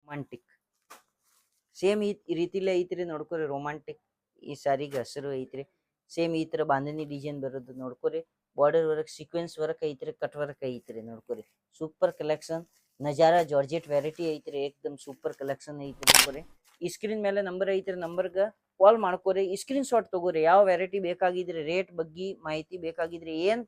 Romantic same ಈ ರೀತಿಲೇ ಐತ್ರಿ ನೋಡ್ಕೊರಿ. Romantic ಈ ಸಾರಿಗೆ ಹೆಸರು ಐತ್ರಿ. ಸೇಮ್ ಈ ತರ ಬಾಂಧನಿ ಡಿಸೈನ್ ಬರೋದು ನೋಡ್ಕೊರಿ. ಬಾರ್ಡರ್ ವರ್ಕ್ ಸೀಕ್ವೆನ್ಸ್ ವರ್ಕ್ ಐತ್ರಿ, ಕಟ್ ವರ್ಕ್ ಐತ್ರಿ ನೋಡ್ಕೊರಿ. Super collection Nazara georgette variety ಐತ್ರಿ. ಏಕ್ದಮ್ ಸೂಪರ್ ಕಲೆಕ್ಷನ್ ಐತ್ರಿ ನೋಡ್ಕೊರಿ. ಈ ಸ್ಕ್ರೀನ್ ಮೇಲೆ ನಂಬರ್ ಐತ್ರಿ, ನಂಬರ್ಗ ಕಾಲ್ ಮಾಡ್ಕೊರಿ. ಈ ಸ್ಕ್ರೀನ್ ಶಾಟ್ ತಗೋರಿ. ಯಾವ ವೆರೈಟಿ ಬೇಕಾಗಿದ್ರಿ, ರೇಟ್ ಬಗ್ಗೆ ಮಾಹಿತಿ ಬೇಕಾಗಿದ್ರಿ, ಏನ್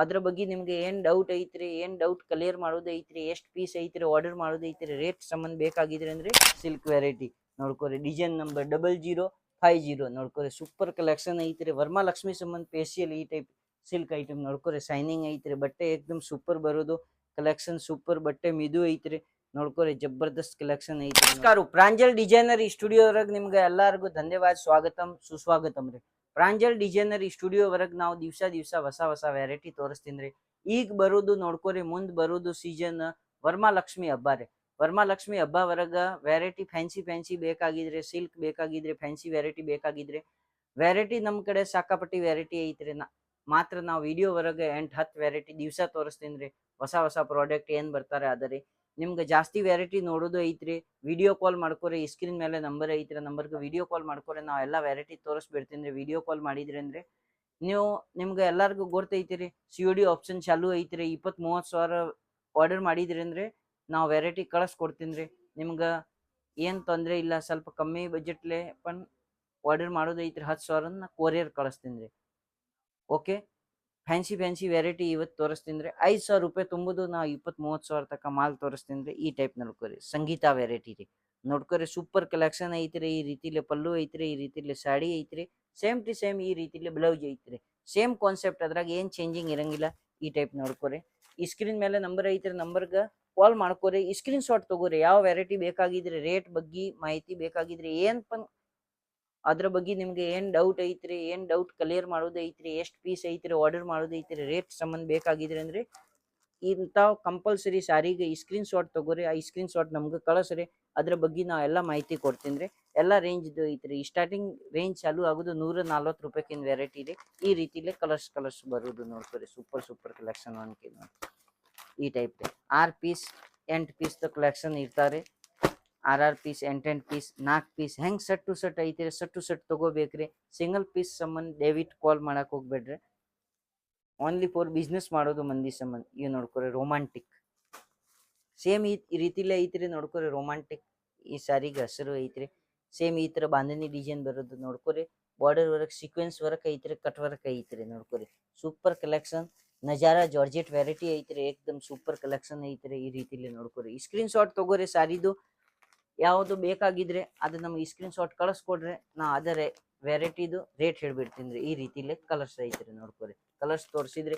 ಅದ್ರ ಬಗ್ಗೆ ನಿಮ್ಗೆ ಏನ್ ಡೌಟ್ ಐತ್ರಿ, ಏನ್ ಡೌಟ್ ಕ್ಲಿಯರ್ ಮಾಡೋದು ಐತ್ರಿ, ಎಷ್ಟ್ ಪೀಸ್ ಐತ್ರಿ, ಆರ್ಡರ್ ಮಾಡೋದು ಐತ್ರಿ, ರೇಟ್ ಸಂಬಂಧ ಬೇಕಾಗಿದ್ರಿ ಅಂದ್ರೆ ಸಿಲ್ಕ್ ವೆರೈಟಿ ನೋಡ್ಕೊರಿ. ಡಿಸೈನ್ ನಂಬರ್ 0050 ನೋಡ್ಕೊರಿ. ಸೂಪರ್ ಕಲೆಕ್ಷನ್ ಐತ್ರಿ. ವರ್ಮಾಲಕ್ಷ್ಮಿ ಸಂಬಂಧ ಸ್ಪೆಷಲ್ ಈ ಟೈಪ್ ಸಿಲ್ಕ್ ಐಟಮ್ ನೋಡ್ಕೊರಿ. ಶೈನಿಂಗ್ ಐತ್ರಿ, ಬಟ್ಟೆ ಏಕ್ದಮ್ ಸೂಪರ್ ಬರೋದು. ಕಲೆಕ್ಷನ್ ಸೂಪರ್, ಬಟ್ಟೆ ಮಿದು ಐತ್ರಿ ನೋಡ್ಕೊರಿ. ಜಬರ್ದಸ್ತ್ ಕಲೆಕ್ಷನ್ ಐತ್ರಿ. ನಮಸ್ಕಾರ, ಪ್ರಾಂಜಲ್ ಡಿಸೈನರ್ ಸ್ಟುಡಿಯೋವರೆಗೆ ನಿಮ್ಗೆ ಎಲ್ಲರಿಗೂ ಧನ್ಯವಾದ, ಸ್ವಾಗತಂ ಸುಸ್ವಾಗತಂ ರೀ. ಪ್ರಾಂಜಲ್ ಡಿಸೈನರ್ ಸ್ಟುಡಿಯೋ ವರ್ಗ ನಾವು ದಿವಸ ಹೊಸ ವೆರೈಟಿ ತೋರಿಸ್ತೀನಿ. ಈಗ ಬರೋದು ನೋಡ್ಕೊರಿ, ಮುಂದ್ ಬರೋದು ಸೀಸನ್ ವರಮಹಾಲಕ್ಷ್ಮಿ ಹಬ್ಬ ರೀ. ವರಮಹಾಲಕ್ಷ್ಮಿ ಹಬ್ಬ ವರ್ಗ ವೆರೈಟಿ ಫ್ಯಾನ್ಸಿ ಬೇಕಾಗಿದ್ರೆ, ಸಿಲ್ಕ್ ಬೇಕಾಗಿದ್ರೆ, ಫ್ಯಾನ್ಸಿ ವೆರೈಟಿ ಬೇಕಾಗಿದ್ರೆ, ವೆರೈಟಿ ನಮ್ ಕಡೆ ಸಾಕಾಪಟ್ಟಿ ವೆರೈಟಿ ಐತ್ರಿ. ಮಾತ್ರ ನಾವು ವಿಡಿಯೋ ಹೊರಗೆ 8-10 ವೆರೈಟಿ ದಿವಸ ತೋರಿಸ್ತೀನಿ. ಹೊಸ ಪ್ರಾಡಕ್ಟ್ ಏನ್ ಬರ್ತಾರೆ ಅದರಿ. ನಿಮ್ಗೆ ಜಾಸ್ತಿ ವೆರೈಟಿ ನೋಡೋದು ಐತ್ರಿ. ವಿಡಿಯೋ ಕಾಲ್ ಮಾಡ್ಕೊರಿ. ಸ್ಕ್ರೀನ್ ಮೇಲೆ ನಂಬರ್ ಐತ್ರಿ, ನಂಬರ್ಗೆ ವಿಡಿಯೋ ಕಾಲ್ ಮಾಡ್ಕೊರಿ. ನಾವ್ ಎಲ್ಲಾ ವೆರೈಟಿ ತೋರಿಸ್ಬಿಡ್ತೀನಿ. ವಿಡಿಯೋ ಕಾಲ್ ಮಾಡಿದ್ರಿ ಅಂದ್ರೆ ನಿಮ್ಗೆ ಎಲ್ಲಾರ್ಗು ಗೊತ್ತೈತಿರಿ, COD ಆಪ್ಷನ್ ಚಾಲು ಐತ್ರಿ. 20-30 ಸಾವಿರ ಆರ್ಡರ್ ಮಾಡಿದ್ರಿ ಅಂದ್ರೆ ನಾವು ವೆರೈಟಿ ಕಳಿಸ್ಕೊಡ್ತೀನಿ. ನಿಮ್ಗ ಏನ್ ತೊಂದ್ರೆ ಇಲ್ಲ. ಸ್ವಲ್ಪ ಕಮ್ಮಿ ಬಜೆಟ್ಲೆ ಆರ್ಡರ್ ಮಾಡೋದೈತ್ರಿ. 10 ಸಾವಿರ ಕೊರಿಯರ್ ಕಳಿಸ್ತೀನಿ. ಓಕೆ, ಫ್ಯಾನ್ಸಿ ವೆರೈಟಿ ಇವತ್ತು ತೋರಿಸ್ತೀನಿ. 5,000 ರೂಪಾಯಿ ತುಂಬುದು ನಾ 20-30 ಸಾವಿರ ತನಕ ಮಾಲ್ ತೋರಿಸ್ತೀನಿ. ಈ ಟೈಪ್ ನೋಡ್ಕೊರಿ. ಸಂಗೀತ ವೆರೈಟಿ ರೀ ನೋಡ್ಕೊರಿ. ಸೂಪರ್ ಕಲೆಕ್ಷನ್ ಐತ್ರಿ. ಈ ರೀತಿಲಿ ಪಲ್ಲು ಐತ್ರಿ, ಈ ರೀತಿಲಿ ಸಾಡಿ ಐತ್ರಿ. ಸೇಮ್ ಟು ಸೇಮ್ ಈ ರೀತಿಲಿ ಬ್ಲೌಸ್ ಐತ್ರಿ. ಸೇಮ್ ಕಾನ್ಸೆಪ್ಟ್, ಅದ್ರಾಗ ಏನ್ ಚೇಂಜಿಂಗ್ ಇರಂಗಿಲ್ಲ. ಈ ಟೈಪ್ ನೋಡ್ಕೊರಿ. ಈ ಸ್ಕ್ರೀನ್ ಮೇಲೆ ನಂಬರ್ ಐತ್ರಿ, ನಂಬರ್ಗ ಕಾಲ್ ಮಾಡ್ಕೊರಿ. ಈ ಸ್ಕ್ರೀನ್ ಶಾಟ್ ತಗೋರಿ. ಯಾವ ವೆರೈಟಿ ಬೇಕಾಗಿದ್ರಿ, ರೇಟ್ ಬಗ್ಗೆ ಮಾಹಿತಿ ಬೇಕಾಗಿದ್ರಿ, ಅದ್ರ ಬಗ್ಗೆ ನಿಮ್ಗೆ ಏನ್ ಡೌಟ್ ಐತ್ರಿ, ಏನ್ ಡೌಟ್ ಕ್ಲಿಯರ್ ಮಾಡೋದು ಐತ್ರಿ, ಎಷ್ಟ್ ಪೀಸ್ ಐತ್ರಿ, ಆರ್ಡರ್ ಮಾಡೋದು ಐತ್ರಿ, ರೇಟ್ ಸಂಬಂಧ ಬೇಕಾಗಿದ್ರಿ ಅಂದ್ರೆ ಇಂತಾವ್ ಕಂಪಲ್ಸರಿ ಸಾರಿಗೆ ಈ ಸ್ಕ್ರೀನ್ ಶಾಟ್ ತಗೋರಿ. ಆ ಸ್ಕ್ರೀನ್ ಶಾಟ್ ನಮ್ಗೆ ಕಳಿಸ್ರಿ. ಅದ್ರ ಬಗ್ಗೆ ನಾವ್ ಎಲ್ಲಾ ಮಾಹಿತಿ ಕೊಡ್ತೀನಿ. ಎಲ್ಲಾ ರೇಂಜ್ ಐತ್ರಿ. ಸ್ಟಾರ್ಟಿಂಗ್ ರೇಂಜ್ ಚಾಲು ಆಗುದು 140 ರೂಪಾಯಿಕಿನ್ ವೆರೈಟಿ ರೀ. ಈ ರೀತಿಲಿ ಕಲರ್ಸ್ ಬರುದು ನೋಡ್ಕೊರಿ. ಸೂಪರ್ ಕಲೆಕ್ಷನ್ ಈ ಟೈಪ್ ರೀ. 6 ಪೀಸ್ 8 ಪೀಸ್ ಕಲೆಕ್ಷನ್ ಇರ್ತಾರೆ. 6 ಪೀಸ್ 8 ಪೀಸ್ 4 ಪೀಸ್ ಹೆಂಗ್ ಸೆಟ್ ಟು ಸೆಟ್ ಐತ್ರಿ. ಸೆಟ್ ಟು ಸೆಟ್ ತಗೋಬೇಕ್ರಿ. ಸಿಂಗಲ್ ಪೀಸ್ ಸಂಬಂಧ ದಯವಿಟ್ಟು ಕಾಲ್ ಮಾಡಕ್ ಹೋಗ್ಬೇಡ್ರಿ. ಓನ್ಲಿ ಫಾರ್ ಬಿಸ್ನೆಸ್ ಮಾಡೋದು ಮಂದಿ ಸಂಬಂಧ. ಇವ್ ನೋಡ್ಕೊರಿ. ರೊಮ್ಯಾಂಟಿಕ್ ಸೇಮ್ ಈ ರೀತಿಲೇ ಐತ್ರಿ ನೋಡ್ಕೊರಿ. ರೊಮ್ಯಾಂಟಿಕ್ ಈ ಸಾರಿಗೆ ಹೆಸರು ಐತ್ರಿ. ಸೇಮ್ ಈ ತರ ಬಾಂಧನಿ ಡಿಸೈನ್ ಬರೋದು ನೋಡ್ಕೊರಿ. ಬಾರ್ಡರ್ ವರ್ಕ್ ಸೀಕ್ವೆನ್ಸ್ ವರ್ಕ್ ಐತ್ರಿ, ಕಟ್ ವರ್ಕ್ ಐತ್ರಿ ನೋಡ್ಕೊರಿ. Super collection Nazara georgette variety ಐತ್ರಿ. ಏಕ್ದಮ್ ಸೂಪರ್ ಕಲೆಕ್ಷನ್ ಐತ್ರಿ. ಈ ರೀತಿಲಿ ನೋಡ್ಕೊರಿ. ಈ ಸ್ಕ್ರೀನ್ ಶಾಟ್ ತಗೋರಿ. ಸಾರಿದು ಯಾವ್ದು ಬೇಕಾಗಿದ್ರೆ ಅದು ನಮ್ಗೆ ಸ್ಕ್ರೀನ್ ಶಾಟ್ ಕಳಿಸ್ಕೊಡ್ರಿ. ನಾ ಅದರ ವೆರೈಟಿದು ರೇಟ್ ಹೇಳ್ಬಿಡ್ತೀನಿ. ಈ ರೀತಿಲಿ ಕಲರ್ಸ್ ಐತ್ರಿ ನೋಡ್ಕೊರಿ. ಕಲರ್ಸ್ ತೋರಿಸಿದ್ರಿ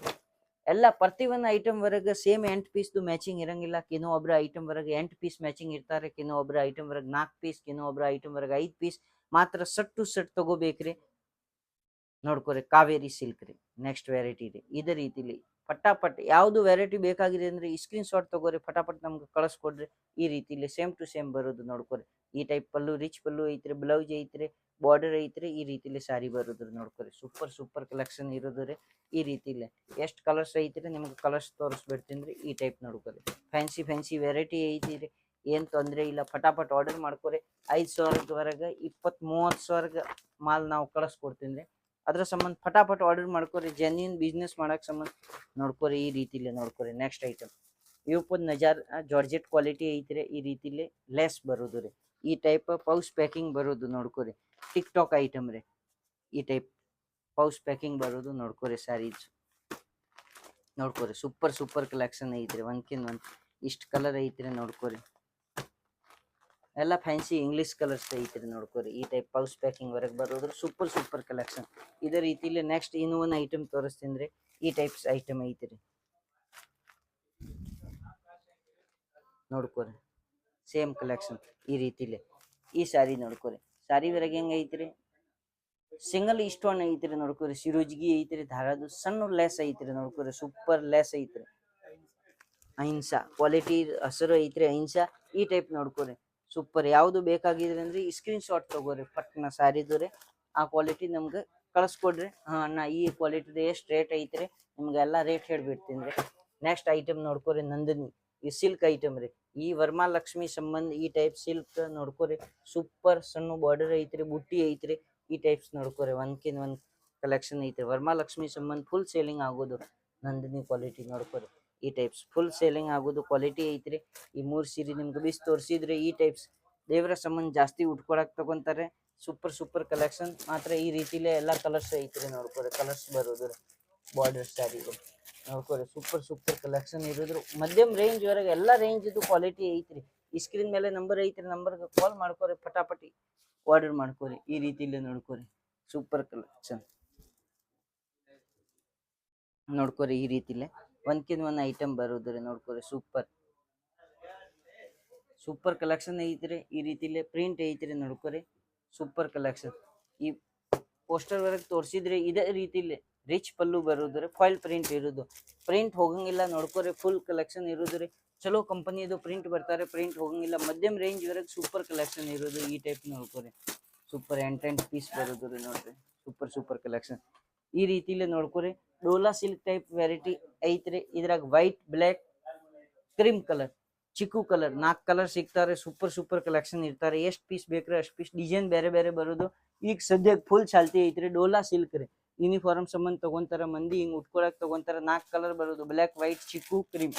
ಎಲ್ಲ ಪ್ರತಿಯೊಂದು ಐಟಮ್ ವರೆಗೆ ಸೇಮ್ 8 ಪೀಸ್ದು ಮ್ಯಾಚಿಂಗ್ ಇರಂಗಿಲ್ಲ. ಒಬ್ರ ಐಟಮ್ ವರೆಗೆ 8 ಪೀಸ್ ಮ್ಯಾಚಿಂಗ್ ಇರ್ತಾರೆ. ಒಬ್ರ ಐಟಮ್ ವರೆಗೆ 4 ಪೀಸ್, ಒಬ್ರ ಐಟಮ್ ವರೆಗೆ 5 ಪೀಸ್. ಮಾತ್ರ ಸೆಟ್ ಟು ಸೆಟ್ ತಗೋಬೇಕ್ರಿ ನೋಡ್ಕೊರಿ. ಕಾವೇರಿ ಸಿಲ್ಕ್ ರೀ ನೆಕ್ಸ್ಟ್ ವೆರೈಟಿ ರೀ. ಇದೇ ರೀತಿಲಿ ಪಟ್ಟಾಪಟ್ ಯಾವ್ದು ವೆರೈಟಿ ಬೇಕಾಗಿದೆ ಅಂದ್ರೆ ಈ ಸ್ಕ್ರೀನ್ ಶಾಟ್ ತಗೋರಿ. ಪಟಾಪಟ್ ನಮ್ಗೆ ಕಳಿಸ್ಕೊಡ್ರಿ. ಈ ರೀತಿಲಿ ಸೇಮ್ ಟು ಸೇಮ್ ಬರೋದು ನೋಡ್ಕೊರಿ. ಈ ಟೈಪ್ ಪಲ್ಲು, ರಿಚ್ ಪಲ್ಲು ಐತ್ರಿ, ಬ್ಲೌಸ್ ಐತ್ರಿ, ಬಾರ್ಡರ್ ಐತ್ರಿ. ಈ ರೀತಿಲಿ ಸಾರಿ ಬರೋದ್ರಿ ನೋಡ್ಕೊರಿ. Super collection ಇರೋದ್ರಿ. ಈ ರೀತಿಲಿ ಎಷ್ಟು ಕಲರ್ಸ್ ಐತ್ರಿ ನಿಮ್ಗೆ ಕಲರ್ಸ್ ತೋರಿಸ್ಬಿಡ್ತೀನಿ. ಈ ಟೈಪ್ ನೋಡ್ಕೊರಿ. ಫ್ಯಾನ್ಸಿ ವೆರೈಟಿ ಐತಿರಿ. ಏನ್ ತೊಂದ್ರೆ ಇಲ್ಲ. ಪಟಾಪಟ್ ಆರ್ಡರ್ ಮಾಡ್ಕೊರಿ. 5,000ವರೆಗೆ 20-30 ಸಾವಿರ ಮಾಲ್ ನಾವು ಕಳಿಸ್ಕೊಡ್ತೀನಿ. ಅದ್ರ ಸಂಬಂಧ ಪಟಾಪಟ್ ಆರ್ಡರ್ ಮಾಡ್ಕೊರಿ. ಜೆನ್ಯೂನ್ ಬಿಸ್ನೆಸ್ ಮಾಡಕ್ ಸಂಬಂಧ ನೋಡ್ಕೊರಿ. ಈ ರೀತಿಲಿ ನೋಡ್ಕೊರಿ. ನೆಕ್ಸ್ಟ್ ಐಟಮ್ ಇವಪ್ಪದ್ ನಜಾರ್ ಜಾರ್ಜೆಟ್ ಕ್ವಾಲಿಟಿ ಐತ್ರಿ. ಈ ರೀತಿಲಿ ಲೆಸ್ ಬರೋದು ರೀ. ಈ ಟೈಪ್ ಪೌಚ್ ಪ್ಯಾಕಿಂಗ್ ಬರೋದು ನೋಡ್ಕೊರಿ. ಟಿಕ್ ಟಾಕ್ ಐಟಮ್ ರೀ. ಈ ಟೈಪ್ ಪೌಚ್ ಪ್ಯಾಕಿಂಗ್ ಬರೋದು ನೋಡ್ಕೊರಿ. ಸ್ಯಾರೀಸ್ ನೋಡ್ಕೊರಿ. ಸೂಪರ್ ಕಲೆಕ್ಷನ್ ಐತ್ರಿ. ಒಂದ್ಕಿನ್ ಒಂದ್ ಇಷ್ಟ ಕಲರ್ ಐತ್ರಿ ನೋಡ್ಕೊರಿ. ಎಲ್ಲ ಫ್ಯಾನ್ಸಿ ಇಂಗ್ಲಿಷ್ ಕಲರ್ಸ್ ಐತ್ರಿ ನೋಡ್ಕೊರಿ. ಈ ಟೈಪ್ ಪೌಚ್ ಪ್ಯಾಕಿಂಗ್ ವರೆಗೆ ಬರೋದ್ರ ಸೂಪರ್ ಕಲೆಕ್ಷನ್. ಇದೇ ರೀತಿಲಿ ನೆಕ್ಸ್ಟ್ ಇನ್ನೂ ಒಂದು ಐಟಮ್ ತೋರಿಸ್ತೀನಿ. ಈ ಟೈಪ್ಸ್ ಐಟಮ್ ಐತ್ರಿ ನೋಡ್ಕೊರಿ. ಸೇಮ್ ಕಲೆಕ್ಷನ್ ಈ ರೀತಿಲಿ. ಈ ಸಾರಿ ನೋಡ್ಕೊರಿ. ಸಾರಿ ವರೆಗೆ ಹೆಂಗ್ ಐತ್ರಿ, ಸಿಂಗಲ್ ಇಷ್ಟೊಂದು ಐತ್ರಿ ನೋಡ್ಕೊರಿ. ಸಿರೋಜ್ಗಿ ಐತ್ರಿ, ಧಾರದು ಸಣ್ಣ ಲೆಸ್ ಐತ್ರಿ ನೋಡ್ಕೊರಿ. ಸೂಪರ್ ಲೆಸ್ ಐತ್ರಿ. ಅಹಿಂಸಾ ಕ್ವಾಲಿಟಿ ಹಸಿರು ಐತ್ರಿ. ಅಹಿಂಸಾ ಈ ಟೈಪ್ ನೋಡ್ಕೊರಿ. ಸೂಪರ್. ಯಾವ್ದು ಬೇಕಾಗಿದ್ರಿ ಅಂದ್ರೆ ಈ ಸ್ಕ್ರೀನ್ ಶಾಟ್ ತಗೋರಿ. ಪಟ್ನ ಸಾರಿದ್ರಿ ಆ ಕ್ವಾಲಿಟಿ ನಮ್ಗೆ ಕಳಿಸ್ಕೊಡ್ರಿ. ನಾ ಈ ಕ್ವಾಲಿಟಿ ಎಷ್ಟು ರೇಟ್ ಐತ್ರಿ ನಿಮ್ಗೆಲ್ಲ ರೇಟ್ ಹೇಳ್ಬಿಡ್ತೀನಿ. Next item ನೋಡ್ಕೊರಿ. ನಂದಿನಿ ಈ ಸಿಲ್ಕ್ ಐಟಮ್ ರೀ. ಈ ವರಮಹಾಲಕ್ಷ್ಮಿ ಸಂಬಂಧ ಈ ಟೈಪ್ ಸಿಲ್ಕ್ ನೋಡ್ಕೋರಿ ಸೂಪರ್ ಸಣ್ಣ ಬಾರ್ಡರ್ ಐತ್ರಿ ಬುಟ್ಟಿ ಐತ್ರಿ ಈ ಟೈಪ್ಸ್ ನೋಡ್ಕೋರಿ ಒಂದ್ಕಿನ್ ಒಂದ್ ಕಲೆಕ್ಷನ್ ಐತ್ರಿ ವರಮಹಾಲಕ್ಷ್ಮಿ ಸಂಬಂಧ ಫುಲ್ ಸೇಲಿಂಗ್ ಆಗೋದು ನಂದಿನಿ ಕ್ವಾಲಿಟಿ ನೋಡ್ಕೋರಿ ಈ ಟೈಪ್ಸ್ ಫುಲ್ ಸೇಲಿಂಗ್ ಆಗೋದು ಕ್ವಾಲಿಟಿ ಐತ್ರಿ ಈ 3 ಸೀರೆ ನಿಮ್ಗೆ ಬಿಸ್ ತೋರಿಸಿದ್ರೆ ಈ ಟೈಪ್ಸ್ ದೇವರ ಸಂಬಂಧ ಜಾಸ್ತಿ ಉಟ್ಕೊಳಕ್ ತಗೊಂತಾರೆ ಸೂಪರ್ ಕಲೆಕ್ಷನ್ ಮಾತ್ರ ಈ ರೀತಿಲೇ ಎಲ್ಲಾ ಕಲರ್ಸ್ ಐತ್ರಿ ನೋಡ್ಕೋರಿ ಕಲರ್ಸ್ ಬರೋದು ಬಾರ್ಡರ್ ಸ್ಯಾರಿಗಳು ನೋಡ್ಕೋರಿ ಸೂಪರ್ ಕಲೆಕ್ಷನ್ ಇರೋದ್ರು ಮಧ್ಯಮ ರೇಂಜ್ ವರೆಗೆ ಎಲ್ಲಾ ರೇಂಜ್ ಇದು ಕ್ವಾಲಿಟಿ ಐತ್ರಿ ಈ ಸ್ಕ್ರೀನ್ ಮೇಲೆ ನಂಬರ್ ಐತ್ರಿ ನಂಬರ್ಗೆ ಕಾಲ್ ಮಾಡ್ಕೋರಿ ಪಟಾಪಟಿ ಆರ್ಡರ್ ಮಾಡ್ಕೋರಿ ಈ ರೀತಿಲೇ ನೋಡ್ಕೋರಿ ಸೂಪರ್ ಕಲೆಕ್ಷನ್ ನೋಡ್ಕೋರಿ ಈ ರೀತಿಲೇ ಒಂದ್ಕಿಂತ ಒಂದ್ ಐಟಮ್ ಬರೋದ್ರಿ ನೋಡ್ಕೋರಿ ಸೂಪರ್ ಕಲೆಕ್ಷನ್ ಐತ್ರಿ ಈ ರೀತಿಲೇ ಪ್ರಿಂಟ್ ಐತ್ರಿ ನೋಡ್ಕೋರಿ ಸೂಪರ್ ಕಲೆಕ್ಷನ್ ಈ ಪೋಸ್ಟರ್ ವರ್ಕ್ ತೋರಿಸಿದ್ರೆ ಇದೇ ರೀತಿಲಿ ರಿಚ್ ಪಲ್ಲು ಬರೋದ್ರಿ ಫಾಯಿಲ್ ಪ್ರಿಂಟ್ ಇರೋದು ಪ್ರಿಂಟ್ ಹೋಗಂಗಿಲ್ಲ ನೋಡ್ಕೋರಿ ಫುಲ್ ಕಲೆಕ್ಷನ್ ಇರೋದ್ರಿ ಚಲೋ ಕಂಪನಿದು ಪ್ರಿಂಟ್ ಬರ್ತಾರೆ ಪ್ರಿಂಟ್ ಹೋಗಂಗಿಲ್ಲ ಮಧ್ಯಮ ರೇಂಜ್ ವರೆಗೆ ಸೂಪರ್ ಕಲೆಕ್ಷನ್ ಇರೋದು ಈ ಟೈಪ್ ನೋಡ್ಕೋರಿ ಸೂಪರ್ ಎಂಟೆಂಟ್ ಪೀಸ್ ಬರೋದ್ರಿ ನೋಡ್ರಿ ಸೂಪರ್ ಕಲೆಕ್ಷನ್ ಈ ರೀತಿಲಿ ನೋಡ್ಕೋರಿ ಡೋಲಾ ಸಿಲ್ಕ್ ಟೈಪ್ ವೆರೈಟಿ ಐತ್ರಿ ಇದ್ರಾಗ ವೈಟ್ ಬ್ಲ್ಯಾಕ್ ಕ್ರೀಮ್ ಕಲರ್ ಚಿಕ್ಕು ಕಲರ್ 4 ಕಲರ್ ಸಿಗ್ತಾರೆ ಸೂಪರ್ ಕಲೆಕ್ಷನ್ ಇರ್ತಾರೆ ಎಷ್ಟು ಪೀಸ್ ಬೇಕ್ರಿ ಅಷ್ಟು ಪೀಸ್ ಡಿಸೈನ್ ಬೇರೆ ಬರೋದು ಈಗ ಸದ್ಯಕ್ಕೆ ಫುಲ್ ಚಾಲ್ತಿ ಐತ್ರಿ ಡೋಲಾ ಸಿಲ್ಕ್ ರೀ ಯೂನಿಫಾರ್ಮ್ ಸಂಬಂಧ ತಗೊಂತಾರ ಮಂದಿ ಹಿಂಗ್ ಉಟ್ಕೊಳಕ್ ತಗೊಂತಾರ 4 ಕಲರ್ ಬರೋದು black white chikoo cream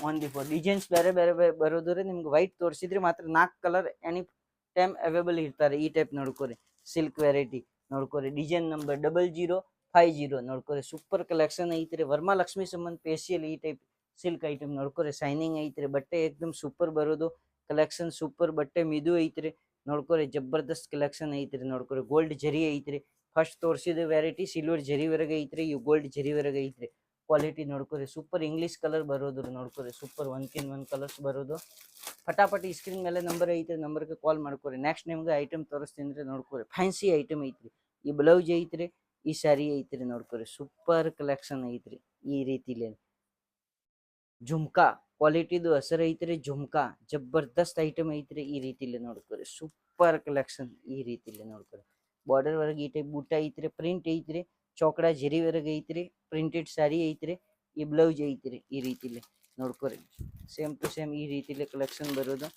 on the four designs ಬೇರೆ ಬರೋದು ರೀ ನಿಮ್ಗೆ ವೈಟ್ ತೋರಿಸಿದ್ರೆ ಮಾತ್ರ 4 ಕಲರ್ ಎನಿ ಟೈಮ್ ಅವೈಲೇಬಲ್ ಇರ್ತಾರೆ ಈ ಟೈಪ್ ನೋಡ್ಕೋರಿ ಸಿಲ್ಕ್ ವೆರೈಟಿ ನೋಡ್ಕೋರಿ ಡಿಸೈನ್ ನಂಬರ್ 0050 ನೋಡ್ಕೋರಿ ಸೂಪರ್ ಕಲೆಕ್ಷನ್ ಐತ್ರಿ ವರಮಹಾಲಕ್ಷ್ಮಿ ಸಂಬಂಧ ಸ್ಪೆಷಲ್ ಈ ಟೈಪ್ ಸಿಲ್ಕ್ ಐಟಮ್ ನೋಡ್ಕೋರಿ ಶೈನಿಂಗ್ ಐತ್ರಿ ಬಟ್ಟೆ ಏಕದಮ್ ಸೂಪರ್ ಬರೋದು ಕಲೆಕ್ಷನ್ ಸೂಪರ್ ಬಟ್ಟೆ ಮಿದು ಐತ್ರಿ ನೋಡ್ಕೋರಿ ಜಬರ್ದಸ್ತ್ ಕಲೆಕ್ಷನ್ ಐತ್ರಿ ನೋಡ್ಕೋರಿ ಗೋಲ್ಡ್ ಜರಿ ಐತ್ರಿ ಫಸ್ಟ್ ತೋರಿಸಿದ ವೆರೈಟಿ ಸಿಲ್ವರ್ ಜರಿವರೆಗೆ ಐತ್ರಿ ಇವು ಗೋಲ್ಡ್ ಜರಿವರೆಗೆ ಐತ್ರಿ ಕ್ವಾಲಿಟಿ ನೋಡ್ಕೋರಿ ಸೂಪರ್ ಇಂಗ್ಲಿಷ್ ಕಲರ್ ಬರೋದು ನೋಡ್ಕೋರಿ ಸೂಪರ್ ಒಂದ್ಕಿನ್ ಒಂದ್ ಕಲರ್ಸ್ ಬರೋದು ಫಟಾಫಟಿ ಸ್ಕ್ರೀನ್ ಮೇಲೆ ನಂಬರ್ ಐತ್ರಿ ನಂಬರ್ಗೆ ಕಾಲ್ ಮಾಡ್ಕೋರಿ ನೆಕ್ಸ್ಟ್ ನಿಮ್ಗೆ ಐಟಮ್ ತೋರಿಸ್ತೀನಿ ನೋಡ್ಕೋರಿ ಫ್ಯಾನ್ಸಿ ಐಟಮ್ ಐತ್ರಿ ಈ ಬ್ಲೌಸ್ ಐತ್ರಿ ಈ ಸ್ಯಾರಿ ಐತ್ರಿ ನೋಡ್ಕೋರಿ ಸೂಪರ್ ಕಲೆಕ್ಷನ್ ಐತ್ರಿ ಈ ರೀತಿಲಿ ಜುಮ್ಕಾ ಕ್ವಾಲಿಟಿದು ಹೆಸರು ಐತ್ರಿ ಜುಮ್ಕಾ ಜಬರ್ದಸ್ತ್ ಐಟಮ್ ಐತ್ರಿ ಈ ರೀತಿಲಿ ನೋಡ್ಕೋರಿ ಸೂಪರ್ ಕಲೆಕ್ಷನ್ ಈ ರೀತಿಲಿ ನೋಡ್ಕೋರಿ ಬಾರ್ಡರ್ ವರ್ಗ ಈ ಟೈಪ್ ಬೂಟ ಐತ್ರಿ ಪ್ರಿಂಟ್ ಐತ್ರಿ ಚೌಕಡ ಜರಿ ವರ್ಗ ಐತ್ರಿ ಪ್ರಿಂಟೆಡ್ ಸ್ಯಾರಿ ಐತ್ರಿ ಈ ಬ್ಲೌಸ್ ಐತ್ರಿ ಈ ರೀತಿಲಿ ನೋಡ್ಕೋರಿ ಸೇಮ್ ಟು ಸೇಮ್ ಈ ರೀತಿಲಿ ಕಲೆಕ್ಷನ್ ಬರೋದು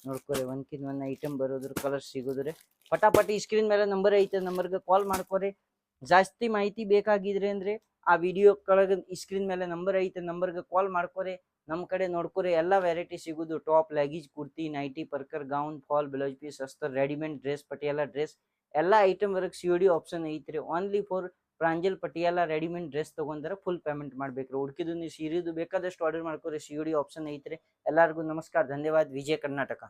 ನೋಡ್ಕೋರಿ ಒಂದ್ಕಿಂತ ಒಂದ್ ಐಟಮ್ ಬರೋದ್ರ ಕಲರ್ ಸಿಗೋದ್ರಿ ಪಟಾಪಟಿ ಸ್ಕ್ರೀನ್ ಮೇಲೆ ನಂಬರ್ ಐತೆ ನಂಬರ್ಗೆ ಕಾಲ್ ಮಾಡ್ಕೋರಿ ಜಾಸ್ತಿ ಮಾಹಿತಿ ಬೇಕಾಗಿದ್ರೆ ಅಂದ್ರೆ ಆ ವಿಡಿಯೋ ಕೆಳಗೆ ಸ್ಕ್ರೀನ್ ಮೇಲೆ ನಂಬರ್ ಐತೆ ನಂಬರ್ಗೆ ಕಾಲ್ ಮಾಡ್ಕೋರಿ ನಮ್ಮ ಕಡೆ ನೋಡ್ಕೋರಿ ಎಲ್ಲಾ ವೆರೈಟಿ ಸಿಗೋದು ಟಾಪ್ ಲೆಗೀಜ್ ಕುರ್ತಿ ನೈಟಿ ಪರ್ಕರ್ ಗೌನ್ ಫಾಲ್ ಬ್ಲೌಸ್ ಪೀಸ್ ಅಸ್ತರ್ ರೆಡಿಮೇಡ್ ಡ್ರೆಸ್ ಪಟಿಯಾಲ ಡ್ರೆಸ್ ಎಲ್ಲಾ ಐಟಮ್ ವರ್ಗ COD ಆಪ್ಷನ್ ಐತ್ರಿ only for Pranjal Patiala readymade dress ತಗೊಂಡ್ರೆ ಫುಲ್ ಪೇಮೆಂಟ್ ಮಾಡ್ಬೇಕ್ರಿ ಹುಡುಕಿದ್ದು ನೀವು ಸೀರೆದು ಬೇಕಾದಷ್ಟು ಆರ್ಡರ್ ಮಾಡ್ಕೋರಿ COD ಆಪ್ಷನ್ ಐತ್ರಿ ಎಲ್ಲರಿಗೂ ನಮಸ್ಕಾರ ಧನ್ಯವಾದ ವಿಜಯ ಕರ್ನಾಟಕ.